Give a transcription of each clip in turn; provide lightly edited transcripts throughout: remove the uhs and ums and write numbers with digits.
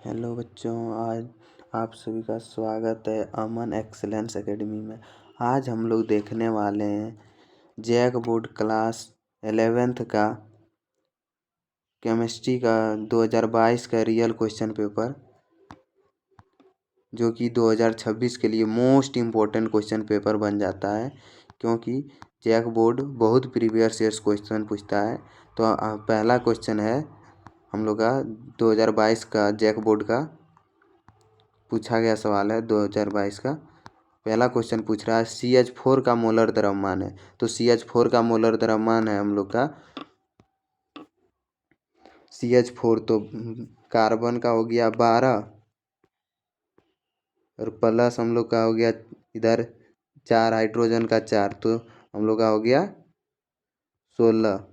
Hello बच्चों, आज आप सभी का स्वागत है अमन एक्सीलेंस एकेडमी में। आज हम लोग देखने वाले हैं जैक बोर्ड क्लास 11th का केमिस्ट्री का 2022 का रियल क्वेश्चन पेपर, जो कि 2026 के लिए मोस्ट इम्पोर्टेंट क्वेश्चन पेपर बन जाता है, क्योंकि जैक बोर्ड बहुत प्रीवियस ईयर्स क्वेश्चन पूछता है। तो पहला क्वेश्चन है हम लोग का 2022 का जैक बोर्ड का पूछा गया सवाल है। 2022 का पहला क्वेश्चन पूछ रहा है CH4 का मोलर द्रव्यमान है। तो CH4 का मोलर द्रव्यमान है हम लोग का CH4, तो कार्बन का हो गया 12 और प्लस हम लोग का हो गया इधर 4, हाइड्रोजन का 4, तो हम लोग का हो गया 16।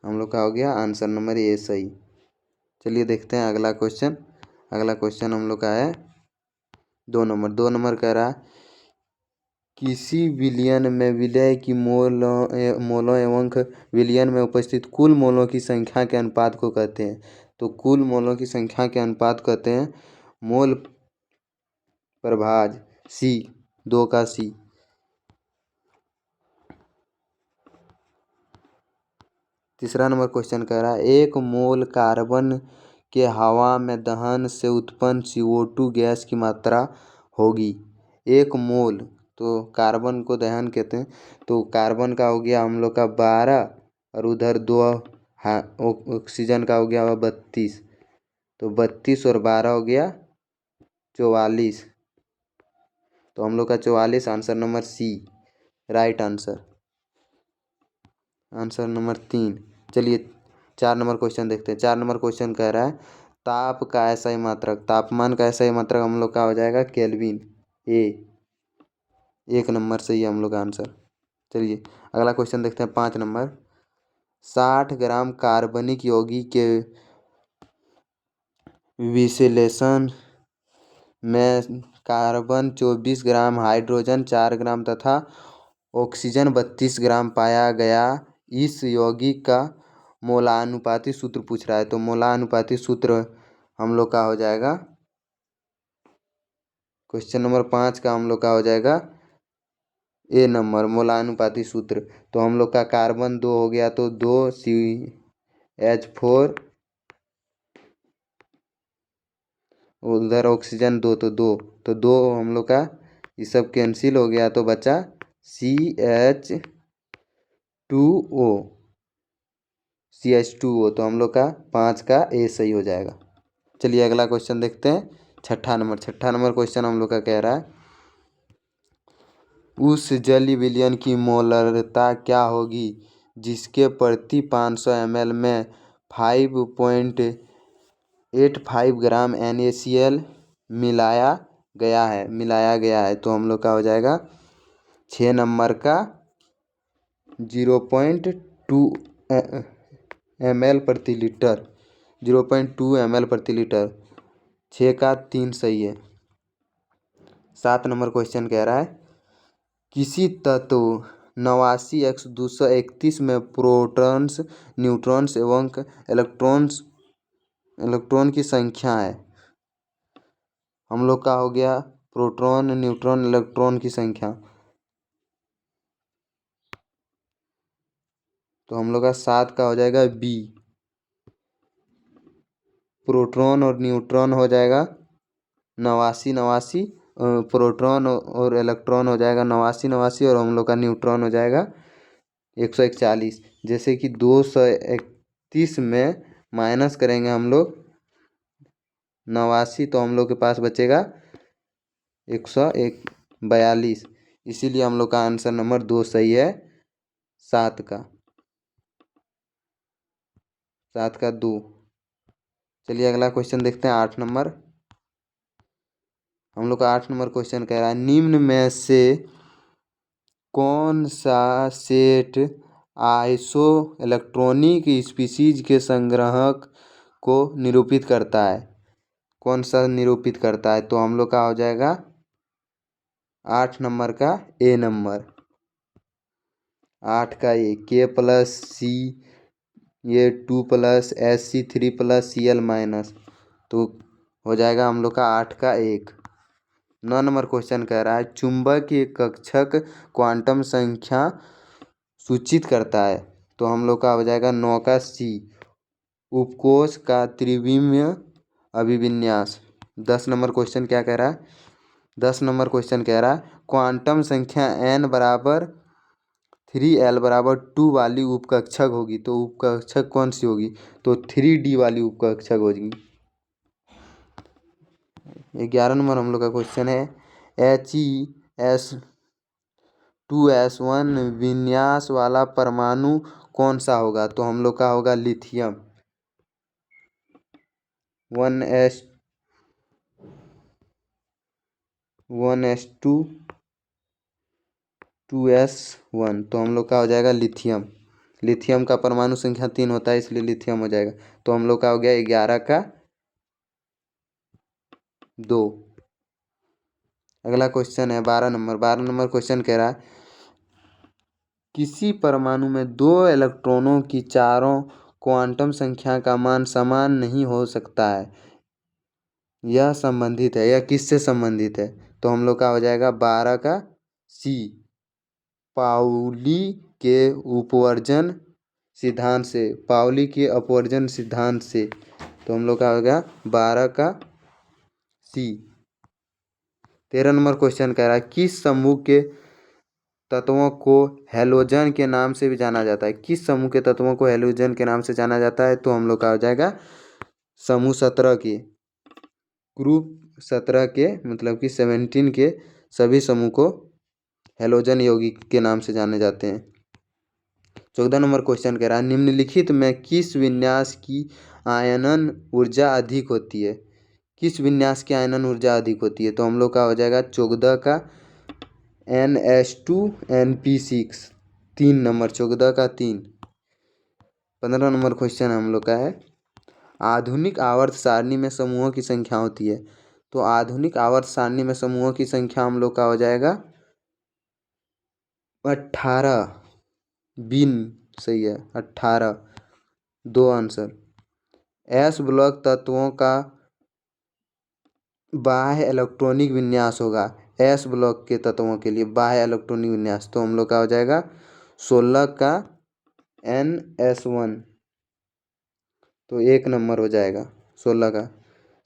हम लोग का हो गया आंसर नंबर ए सही। चलिए देखते हैं अगला क्वेश्चन। अगला क्वेश्चन हम लोग का है 2 नंबर कह रहा है किसी विलयन में विलय की मोलों एवं विलयन में उपस्थित कुल मोलों की संख्या के अनुपात को कहते हैं। तो कुल मोलों की संख्या के अनुपात कहते हैं मोल प्रभाज C, 2 का C। तीसरा नंबर क्वेश्चन कह रहा है 1 मोल कार्बन के हवा में दहन से उत्पन्न CO2 गैस की मात्रा होगी। 1 मोल, तो कार्बन को दहन कहते हैं, तो कार्बन का हो गया हम लोग का 12 और उधर 2 ऑक्सीजन का हो गया 32, तो 32 और 12 हो गया 44। तो हम लोग का 44 answer number C right answer. Answer number 3। चलिए 4 नंबर क्वेश्चन देखते हैं। 4 नंबर क्वेश्चन कह रहा है ताप का SI मात्रक, तापमान का SI मात्रक हम लोग का हो जाएगा केल्विन। 1 नंबर सही है हम लोग का आंसर। चलिए अगला क्वेश्चन देखते हैं 5 नंबर। 60 ग्राम कार्बनिक यौगिक के विश्लेषण में कार्बन 24 ग्राम, हाइड्रोजन 4 ग्राम तथा ऑक्सीजन 32 ग्राम पाया गया। इस यौगिक का मोलानुपाती सूत्र पूछ रहा है। तो मोलानुपाती सूत्र हम लोग का हो जाएगा, क्वेश्चन नंबर 5 का हम लोग का हो जाएगा A नंबर मोलानुपाती सूत्र। तो हम लोग का कार्बन 2 हो गया, तो 2 CH4, उधर ऑक्सीजन 2, तो 2, तो 2 हम लोग का ये सब कैंसिल हो गया, तो बचा CH2O, तो हम लोग का 5 का A सही हो जाएगा। चलिए अगला क्वेश्चन देखते हैं। छठा नंबर क्वेश्चन हम लोग का कह रहा है उस जल विलयन की मोलरता क्या होगी जिसके प्रति 500 ml में 5.85 ग्राम NaCl मिलाया गया है। तो हम लोग का हो जाएगा 6 नंबर का 0.2 ml प्रति लीटर, 0.2 ml प्रति लीटर। 6 का 3 सही है। 7 नंबर क्वेश्चन कह रहा है किसी तत्व 89x231 में प्रोटॉन्स, न्यूट्रॉन्स एवं इलेक्ट्रॉन की संख्या है। हम लोग का हो गया प्रोटॉन, न्यूट्रॉन, इलेक्ट्रॉन की संख्या। तो हम लोग का 7 का हो जाएगा B। प्रोटॉन और न्यूट्रॉन हो जाएगा 89, प्रोटॉन और इलेक्ट्रॉन हो जाएगा 89, और हम लोग का न्यूट्रॉन हो जाएगा 141। जैसे कि 231 में माइनस करेंगे हम लोग 89, तो हम लोग के पास बचेगा 142। इसीलिए हम लोग का आंसर नंबर 2 सही है। 7 का 2। चलिए अगला क्वेश्चन देखते हैं 8 नंबर। हम लोग का 8 नंबर क्वेश्चन कह रहा है निम्न में से कौन सा सेट आइसो इलेक्ट्रॉनिक स्पीशीज के संग्रहक को निरूपित करता है? कौन सा निरूपित करता है? तो हम लोग का हो जाएगा 8 नंबर का A नंबर। 8 का A K+C ये 2+Sc3+Cl-, तो हो जाएगा हम लोग का 8 का 1। 9 नंबर क्वेश्चन कह रहा है चुंबकीय कक्षक क्वांटम संख्या सूचित करता है, तो हम लोग का हो जाएगा 9 का C। उपकोष का त्रिविमीय अभिविन्यास। 10 नंबर क्वेश्चन क्या कह रहा है? 10 नंबर क्वेश्चन कह रहा है क्वांटम संख्या n=3l=2 वाली उपकक्षक होगी, तो उपकक्षक कौन सी होगी? तो 3D वाली उपकक्षक होगी। 11 नंबर हम लोग का क्वेश्चन है HeS2s1 विन्यास वाला परमाणु कौन सा होगा? तो हम लोग का होगा लिथियम। 1s2 तो हम लोग का हो जाएगा लिथियम। लिथियम का परमाणु संख्या 3 होता है, इसलिए लिथियम हो जाएगा। तो हम लोग का हो गया 11 का 2। अगला क्वेश्चन है 12 नंबर। 12 नंबर क्वेश्चन कह रहा है किसी परमाणु में 2 इलेक्ट्रॉनों की चारों क्वांटम संख्या का मान समान नहीं हो सकता है, यह संबंधित है, यह किससे संबंधित है? तो हम लोग का हो जाएगा 12 का C, पाउली के अपवर्जन सिद्धांत से। पाउली के अपवर्जन सिद्धांत से। तो हम लोग का हो गया 12 का C। 13 नंबर क्वेश्चन कह रहा है किस समूह के तत्वों को हैलोजन के नाम से भी जाना जाता है? किस समूह के तत्वों को हैलोजन के नाम से जाना जाता है? तो हम लोग का हो जाएगा समूह 17 के, ग्रुप 17 के, मतलब कि 17 के सभी समूह को हैलोजन यौगिक के नाम से जाने जाते हैं। 14 नंबर क्वेश्चन कह रहा है निम्नलिखित में किस विन्यास की आयनन ऊर्जा अधिक होती है? किस विन्यास की आयनन ऊर्जा अधिक होती है? तो हम लोग का हो जाएगा 14 का NH2Np6। 3 नंबर 14 का 3। 15 नंबर क्वेश्चन हम लोग का है आधुनिक आवर्त सारणी में समूहों की संख्या होती है, तो आधुनिक आवर्त सारणी में समूहों की संख्या हम लोग का हो जाएगा 18। बिन सही है 18। 2 आंसर। S ब्लॉक तत्वों का बाह्य इलेक्ट्रॉनिक विन्यास होगा। S ब्लॉक के तत्वों के लिए बाह्य इलेक्ट्रॉनिक विन्यास, तो हम लोग का हो जाएगा 16 का NS1, तो 1 नंबर हो जाएगा 16 का।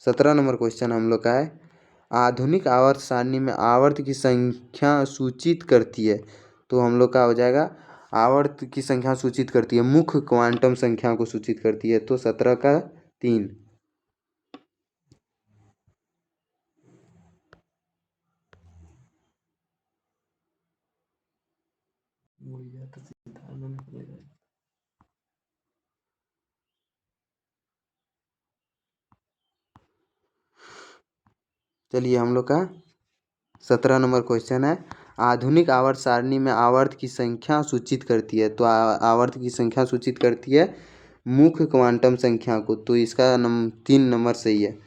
17 नंबर क्वेश्चन हम लोग का है आधुनिक आवर्त सारणी में आवर्त की संख्या सूचित करती है, तो हम लोग का हो जाएगा आवर्त की संख्या सूचित करती है, मुख्य क्वांटम संख्या को सूचित करती है, तो 17 का 3। चलिए हम लोग का 17 नंबर क्वेश्चन है आधुनिक आवर्त सारणी में आवर्त की संख्या सूचित करती है, तो आवर्त की संख्या सूचित करती है मुख्य क्वांटम संख्या को, तो इसका 3 नंबर सही है।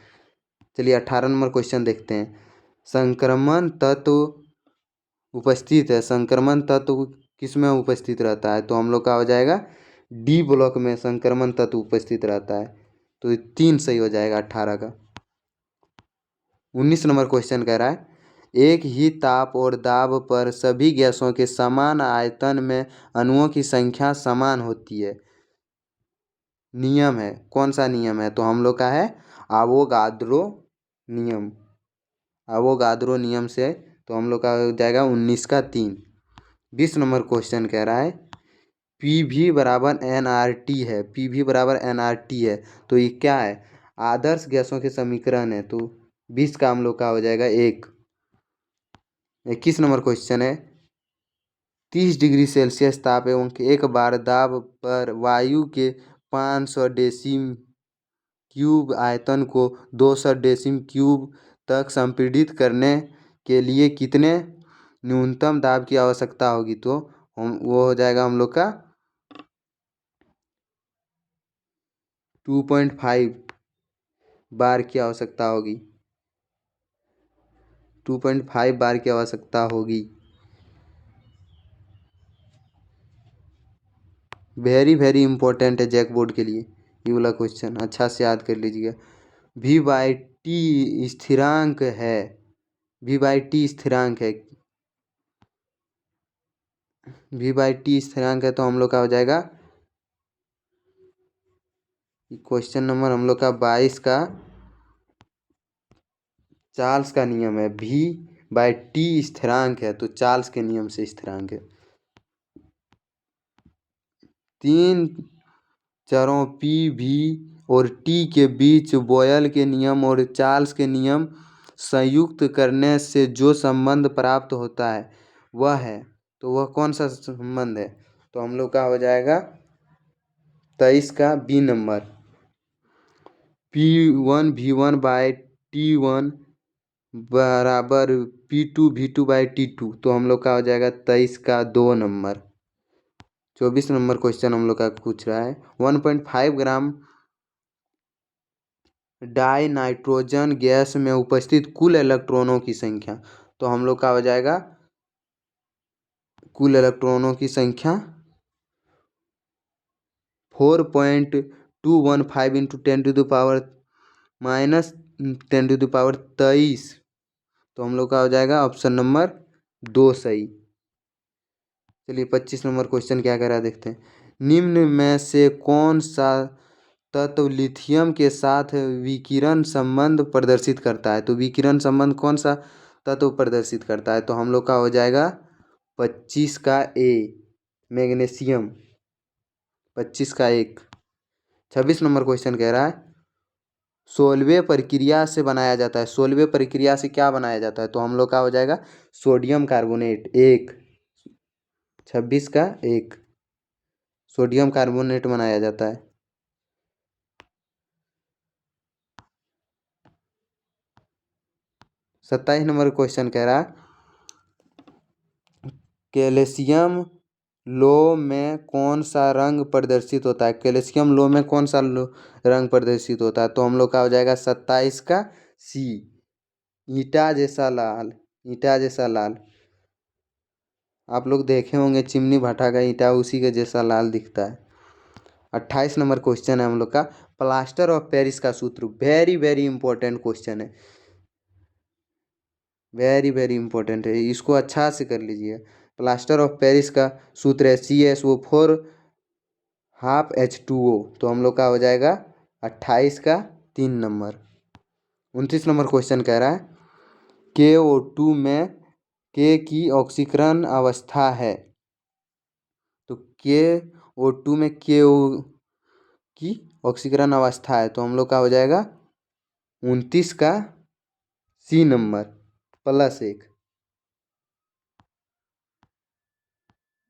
चलिए 18 नंबर क्वेश्चन देखते हैं संक्रमण तत्व उपस्थित है, संक्रमण तत्व किस में उपस्थित रहता है? तो हम लोग का हो जाएगा D ब्लॉक में संक्रमण तत्व उपस्थित रहता है, तो 3 सही हो जाएगा 18 का। 19 नंबर क्वेश्चन कह रहा है एक ही ताप और दाब पर सभी गैसों के समान आयतन में अणुओं की संख्या समान होती है, नियम है, कौन सा नियम है? तो हम लोग का है आवोगाद्रो नियम। आवोगाद्रो नियम से, तो हम लोग का हो जाएगा 19 का 3। 20 नंबर क्वेश्चन कह रहा है PV=nRT है, PV=nRT है, तो ये क्या है? आदर्श गैसों के समीकरण है, तो 20 का हम लोग का हो जाएगा 1। 21 नंबर क्वेश्चन है 30 डिग्री सेल्सियस ताप एवं 1 बार दाब पर वायु के 500 डेसिम क्यूब आयतन को 200 डेसिम क्यूब तक संपीड़ित करने के लिए कितने न्यूनतम दाब की आवश्यकता होगी? तो वो हो जाएगा हम लोग का 2.5 बार की आवश्यकता होगी। 2.5 बार की आवश्यकता होगी। वेरी वेरी इंपॉर्टेंट है जैक बोर्ड के लिए ये वाला क्वेश्चन, अच्छा से याद कर लीजिएगा। वी बाई टी स्थिरांक है, वी बाई टी स्थिरांक है, वी बाई टी स्थिरांक है, तो हम लोग का हो जाएगा क्वेश्चन नंबर हम लोग का 22 का चार्ल्स का नियम है। वी बाई टी स्थिरांक है तो चार्ल्स के नियम से स्थिरांक है। तीन चरों पी वी और टी के बीच बॉयल के नियम और चार्ल्स के नियम संयुक्त करने से जो संबंध प्राप्त होता है वह है, तो वह कौन सा संबंध है? तो हम लोग का हो जाएगा 23 का B number, P1 V1 by T1 बराबर P2 V2 बाई T2, तो हम लोग का हो जाएगा 23 का 2 नंबर। 24 नंबर क्वेश्चन हम लोग का पूछ रहा है 1.5 ग्राम डाई नाइट्रोजन गैस में उपस्थित कुल इलेक्ट्रॉनों की संख्या, तो हम लोग का हो जाएगा कुल इलेक्ट्रॉनों की संख्या 4.215 इंटू 10⁻⁻23, तो हम लोग का हो जाएगा ऑप्शन नंबर 2 सही। चलिए 25 नंबर क्वेश्चन क्या कह रहा है देखते हैं। निम्न में से कौन सा तत्व लिथियम के साथ विकिरण संबंध प्रदर्शित करता है? तो विकिरण संबंध कौन सा तत्व प्रदर्शित करता है? तो हम लोग का हो जाएगा 25 का ए मैग्नीशियम, 25 का 1। 26 नंबर क्वेश्चन कह रहा है सोलवे प्रक्रिया से बनाया जाता है, सोलवे प्रक्रिया से क्या बनाया जाता है? तो हम लोग का हो जाएगा सोडियम कार्बोनेट 1, 26 का 1 सोडियम कार्बोनेट बनाया जाता है। 27 नंबर क्वेश्चन कह रहा है कैल्शियम लौह में कौन सा रंग प्रदर्शित होता है? कैल्शियम लौह में कौन सा रंग प्रदर्शित होता है? तो हम लोग का हो जाएगा 27 का सी ईटा जैसा लाल, ईटा जैसा लाल। आप लोग देखे होंगे चिमनी भाटा का ईटा उसी के जैसा लाल दिखता है। 28 नंबर क्वेश्चन है हम लोग का प्लास्टर ऑफ पेरिस का सूत्र, वेरी वेरी इंपॉर्टेंट क्वेश्चन है, वेरी वेरी इंपॉर्टेंट है, इसको अच्छा से कर लीजिए। प्लास्टर ऑफ पेरिस का सूत्र है CSO4 हाफ H2O, तो हम लोग का हो जाएगा 28 का 3 नंबर। 29 नंबर क्वेश्चन कह रहा है KO2 में K की ऑक्सीकरण अवस्था है, तो KO2 में KO की ऑक्सीकरण अवस्था है, तो हम लोग का हो जाएगा 29 का C नंबर +1।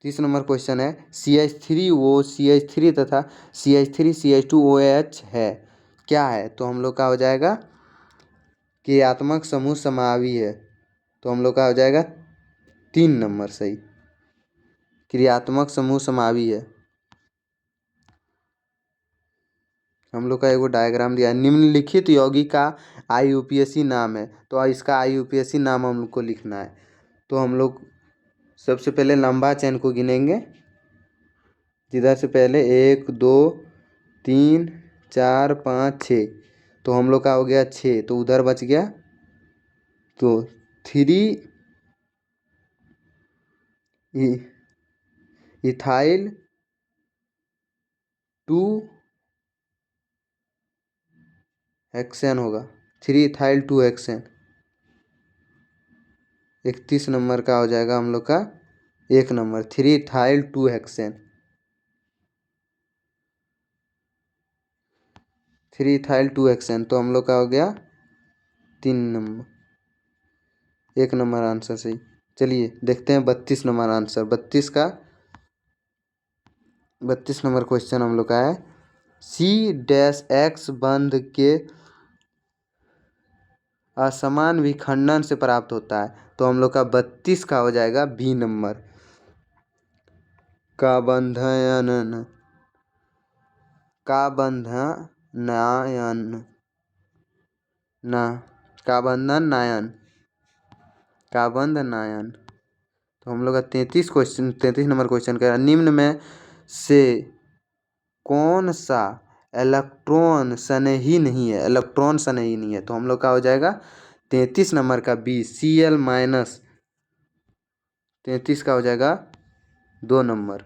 30 नंबर क्वेश्चन है CH3O CH3 तथा CH3 CH2OH है, क्या है? तो हम लोग का हो जाएगा क्रियात्मक समूह समावी है, तो हम लोग का हो जाएगा 3 नंबर सही, क्रियात्मक समूह समावी है। हम लोग का एगो डायग्राम दिया है निम्नलिखित यौगिक का IUPAC नाम है, तो इसका IUPAC नाम हम लोग को लिखना है। तो हम लोग सबसे पहले लंबा चेन को गिनेंगे, जिधर से पहले 1 2 3 4 5 6, तो हम लोग का हो गया 6, तो उधर बच गया, तो 3 इथाइल 2 हेक्सेन होगा, 3 इथाइल 2 हेक्सेन। 31 नंबर का हो जाएगा हम लोग का 1 number 3 ethyl 2 hexane, 3 ethyl 2 hexane, तो हम लोग का हो गया 3 नंबर, 1 नंबर आंसर सही। चलिए देखते हैं 32 नंबर आंसर, 32 नंबर क्वेश्चन हम लोग का है C-X बंध के असमान विखंडन से प्राप्त होता है, तो हम लोग का 32 का हो जाएगा बी नंबर का बंधनयन, का बंधनायन ना का बंधन नायन, का बंध नायन। तो हम लोग का 33 नंबर क्वेश्चन कह रहा है निम्न में से कौन सा इलेक्ट्रॉन सनही नहीं है, इलेक्ट्रॉन सनही नहीं है। तो हम लोग का हो जाएगा 33 नंबर का बी, Cl-। 33 का हो जाएगा 2 नंबर।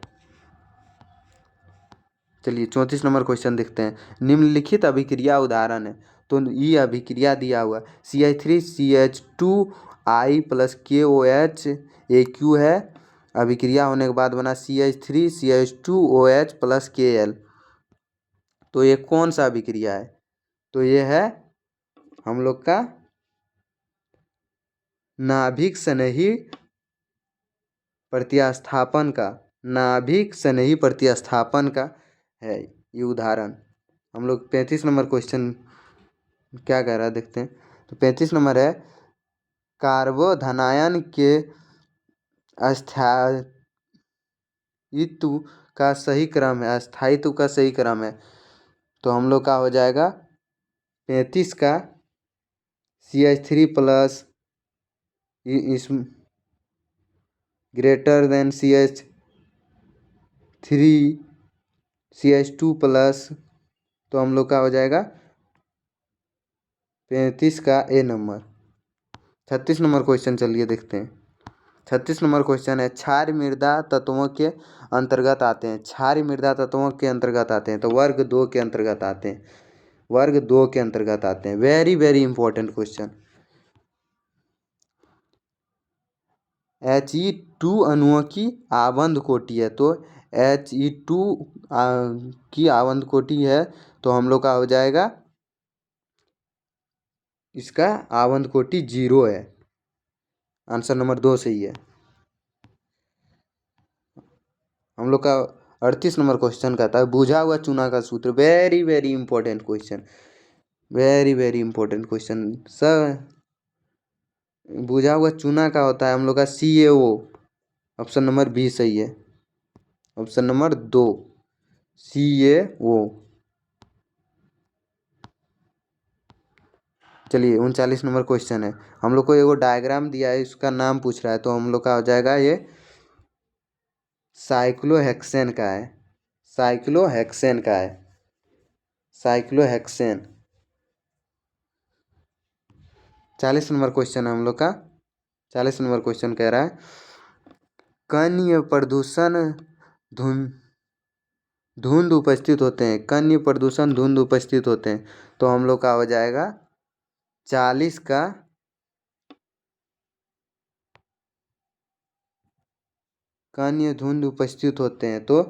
चलिए 34 नंबर क्वेश्चन देखते हैं। निम्नलिखित अभिक्रिया उदाहरण है। तो ये अभिक्रिया दिया हुआ CH3CH2I + KOH AQ है। अभिक्रिया होने के बाद बना CH3CH2OH + Kl। तो ये कौन सा अभिक्रिया है? तो ये है हम लोग का नाभिक स्नेही प्रतिस्थापन का, नाभिक स्नेही प्रतिस्थापन का है ये उदाहरण। हम लोग 35 नंबर क्वेश्चन क्या कह रहा है देखते हैं। तो 35 नंबर है कार्बोधनायन के अस्थायित्व का सही क्रम है, अस्थायित्व का सही क्रम है। तो हम लोग का हो जाएगा 35 का CH3+ इस ग्रेटर देन CH3 CH2+। तो हम लोग का हो जाएगा 35 का ए नंबर। 36 नंबर क्वेश्चन चलिए देखते हैं। 36 नंबर क्वेश्चन है क्षार मृदा तत्वों के अंतर्गत आते हैं। क्षार मृदा तत्वों के अंतर्गत आते हैं तो वर्ग 2 के अंतर्गत आते हैं, वर्ग 2 के अंतर्गत आते हैं। Very very important question. He2 अणुओं की आबंध कोटि है। तो He2 की आबंध कोटि है तो हम लोग का हो जाएगा इसका आबंध कोटि 0 है। आंसर नंबर 2 सही है। हम लोग का 38 नंबर क्वेश्चन कहता है बुझा हुआ चूना का सूत्र। Very very important question, very very important question sir. बुझा हुआ चूना का होता है हम लोग का CaO। ऑप्शन नंबर बी सही है। Option number 2 CaO। चलिए 39 नंबर क्वेश्चन है। हम लोग को एगो डायग्राम दिया है, इसका नाम पूछ रहा है। तो हम लोग का हो जाएगा ये साइक्लोहेक्सेन का है, साइक्लोहेक्सेन का है, साइक्लोहेक्सेन। 40 नंबर क्वेश्चन है हम लोग का। 40 नंबर क्वेश्चन कह रहा है कण प्रदूषण धुंध उपस्थित होते हैं, कण प्रदूषण धुंध उपस्थित होते हैं। तो हम लोग का हो जाएगा 40 का कण धुंध उपस्थित होते हैं तो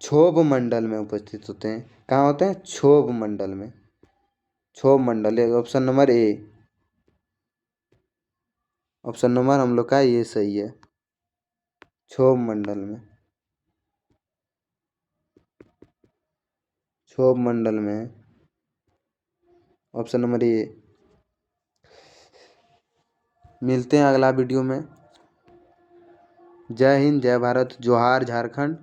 क्षोभ मंडल में उपस्थित होते हैं। कहाँ होते हैं? क्षोभ मंडल में, क्षोभ मंडल। Option number A, option number हम लोग का ये सही है, क्षोभ मंडल में, क्षोभ मंडल में। ऑप्शन नंबर ए। मिलते हैं अगला वीडियो में। जय हिंद, जय भारत, जोहार झारखंड।